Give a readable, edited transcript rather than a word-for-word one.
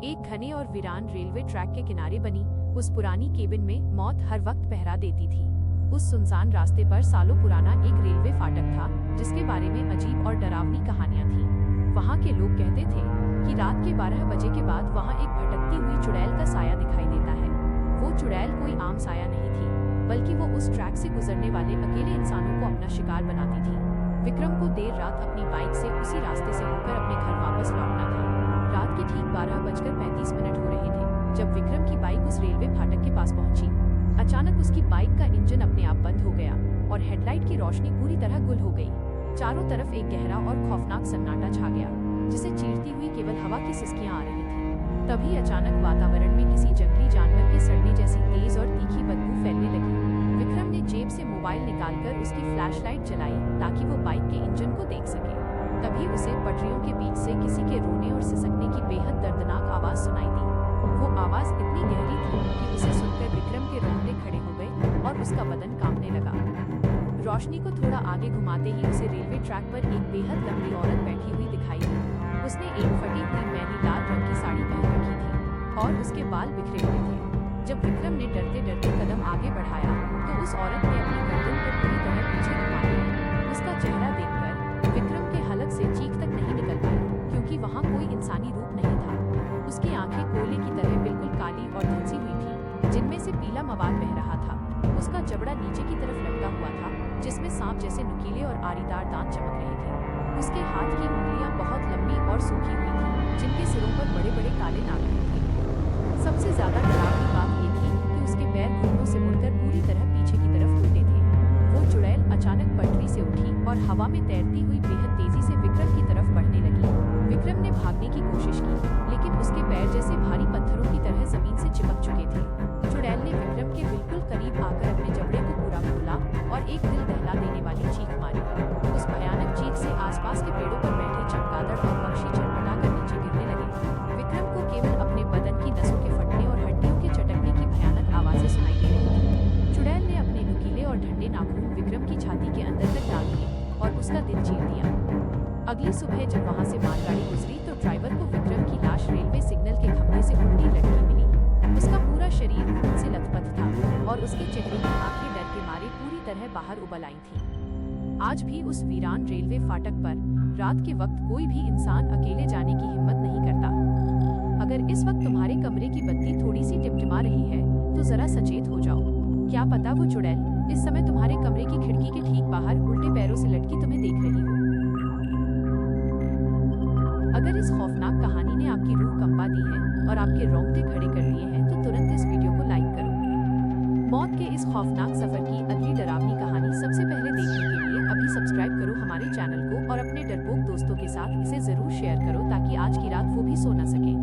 एक घने और वीरान रेलवे ट्रैक के किनारे बनी उस पुरानी केबिन में मौत हर वक्त पहरा देती थी। उस सुनसान रास्ते पर सालों पुराना एक रेलवे फाटक था, जिसके बारे में अजीब और डरावनी कहानियां थीं। वहां के लोग कहते थे कि रात के 12 बजे के बाद वहां एक भटकती हुई चुड़ैल का साया दिखाई देता है। वो चुड़ैल कोई आम साया नहीं थी, बल्कि वो उस ट्रैक से गुजरने वाले अकेले इंसानों को अपना शिकार बनाती थी। विक्रम को देर रात अपनी बाइक से उसी रास्ते से होकर अपने घर वापस लौटना था। रात के ठीक 12:35 हो रहे थे जब विक्रम की बाइक उस रेलवे फाटक के पास पहुंची। अचानक उसकी बाइक का इंजन अपने आप बंद हो गया और हेडलाइट की रोशनी पूरी तरह गुल हो गई। चारों तरफ एक गहरा और खौफनाक सन्नाटा छा गया, जिसे चीरती हुई केवल हवा की सिसकियां आ रही थीं। तभी अचानक वातावरण में किसी जंगली जानवर के सड़ने जैसी तेज और तीखी बदबू फैलने लगी। विक्रम ने जेब से मोबाइल निकालकर उसकी फ्लैशलाइट जलाई ताकि वो बाइक के इंजन को देख सके। तभी उसे पटरियों के बीच से किसी के रोने और सिसकने की बेहद दर्दनाक आवाज सुनाई दी। वो आवाज इतनी गहरी थी कि उसे सुनकर विक्रम के रोंगटे खड़े हो गए और उसका बदन कांपने लगा। रोशनी को थोड़ा आगे घुमाते ही उसे रेलवे ट्रैक पर एक बेहद लंबी औरत बैठी हुई दिखाई दी। उसने एक फटी हुई मैली लाल रंग की साड़ी पहन रखी थी और उसके बाल बिखरे हुए थे। जब विक्रम ने डरते डरते कदम आगे बढ़ाया तो उस औरत ने अपनी गर्दन को पूरी तरह पीछे घुमा दिया। उसका चेहरा देखकर विक्रम के हलक से चीख तक नहीं निकल पाई, क्योंकि वहाँ कोई इंसानी रूप नहीं था। उसकी आंखें कोयले की तरह बिल्कुल काली और धंसी हुई थीं, जिनमें से पीला मवाद बह रहा था। उसका जबड़ा नीचे की तरफ लटका हुआ था, जिसमें सांप जैसे नुकीले और आरीदार दांत चमक रहे थे। उसके हाथ की उंगलियां बहुत लंबी और सूखी हुई थीं, जिनके सिरों पर बड़े बड़े काले नाखून थे। सबसे ज्यादा डरावनी बात ये थी कि उसके पैर घुटनों से मुड़कर पूरी तरह पीछे की तरफ उल्टे थे। वो चुड़ैल अचानक पटरी से उठी और हवा में तैरती हुई बेहद तेजी से विक्रम की तरफ बढ़ने लगी। विक्रम ने भागने की कोशिश की, लेकिन उसके पैर जैसे भारी पत्थरों की तरह जमीन से चिपक चुके थे। चुड़ैल ने विक्रम के बिल्कुल करीब आकर अपने जबड़े को पूरा खोला और एक दिल दहला देने वाली चीख मारी। उस भयानक चीख से आसपास के पेड़ों पर बैठे चमगादड़ और पक्षी छटपटाकर नीचे गिरने लगे। विक्रम को केवल अपने बदन की नसों के फटने और हड्डियों के चटकने की भयानक आवाजें सुनाई दे रही थीं। चुड़ैल ने अपने नुकीले और ठंडे नाखून विक्रम की छाती के अंदर तक डाल दिए और उसका दिल चीर दिया। अगली सुबह जब वहां से मालगाड़ी गुजरी तो ड्राइवर को विक्रम की लाश रेलवे सिग्नल के खंभे से उल्टी लटकी मिली। उसका पूरा शरीर खून से लथपथ था और उसके चेहरे की आंखें डर के मारे पूरी तरह बाहर उबल आई थीं। आज भी उस वीरान रेलवे फाटक पर रात के वक्त कोई भी इंसान अकेले जाने की हिम्मत नहीं करता। अगर इस वक्त तुम्हारे कमरे की बत्ती थोड़ी सी टिमटिमा रही है तो जरा सचेत हो जाओ। क्या पता वो चुड़ैल इस समय तुम्हारे कमरे की खिड़की के ठीक बाहर उल्टे पैरों से लटकी तुम्हें देख रही हो। अगर इस खौफनाक कहानी ने आपकी रूह कंपा दी है और आपके रोंगटे खड़े कर दिए हैं तो तुरंत इस वीडियो को लाइक करो। मौत के इस खौफनाक सफर की अगली डरावनी कहानी सबसे पहले देखने के लिए अभी सब्सक्राइब करो हमारे चैनल को और अपने डरपोक दोस्तों के साथ इसे जरूर शेयर करो ताकि आज की रात वो भी सो न सके।